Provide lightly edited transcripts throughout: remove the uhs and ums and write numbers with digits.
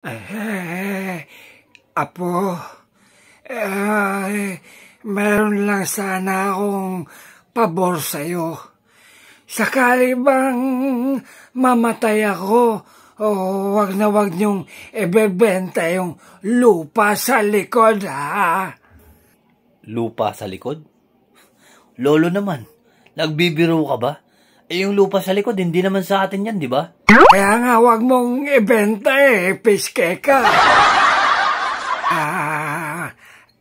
Eh, Apo, meron lang sana akong pabor sa'yo. Sakali bang mamatay ako, wag na wag niyong ibebenta yung lupa sa likod, ha? Lupa sa likod? Lolo naman, nagbibiro ka ba? Yung lupa sa likod, hindi naman sa atin yan, di ba? Kaya nga wag mong ibenta piske ka.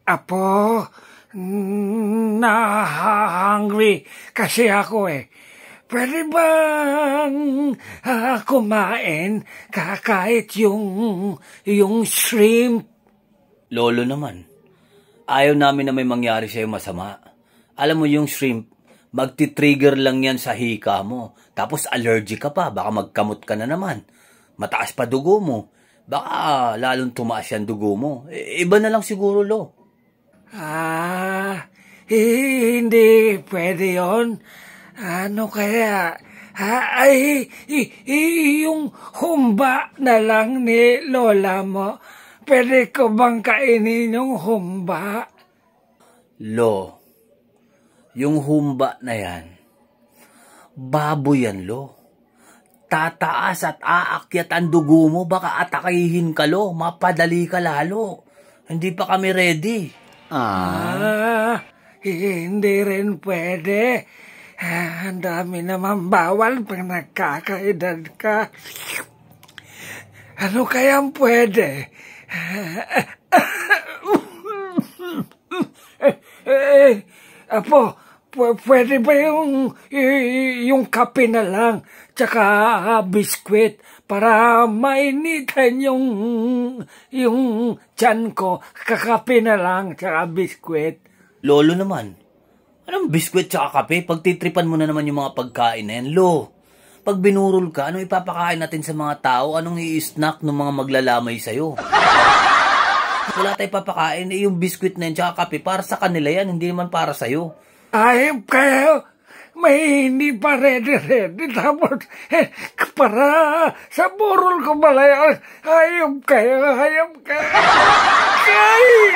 Apo, na-hungry kasi ako Pwede bang kumain kahit yung shrimp? Lolo naman, ayaw namin na may mangyari sa'yo masama. Alam mo yung shrimp, magti-trigger lang yan sa hika mo. Tapos allergic ka pa, baka magkamot ka na naman. Mataas pa dugo mo. Baka lalong tumaas yan dugo mo. Iba na lang siguro, Lo. Hindi pwede yun. Ano kaya? Yung humba na lang ni Lola mo. Pwede ko bang kainin yung humba? Lo, yung humba na yan, baboy yan, Lo. Tataas at aakyat ang dugo mo, baka atakihin ka, Lo. Mapadali ka lalo. Hindi pa kami ready. Hindi rin pwede. Ang dami naman bawal pag nagkakaedad ka. Ano kayang pwede? Apo, pwede ba yung kape na lang, tsaka biskwit, para mainitan yung tiyan ko, kakape na lang, tsaka biskwit. Lolo naman, anong biskwit tsaka kape? Pagtitripan mo na naman yung mga pagkain na yan, Lo. Pag binurol ka, anong ipapakain natin sa mga tao? Anong i-snack ng mga maglalamay sa'yo? Wala tayong papakain. Yung biskwit na yan tsaka kape, para sa kanila yan, hindi naman para sa'yo. Ayop kayo, may hindi pa ready. Tapos, para sa burol ko pala yun. Ayop kayo. Ay!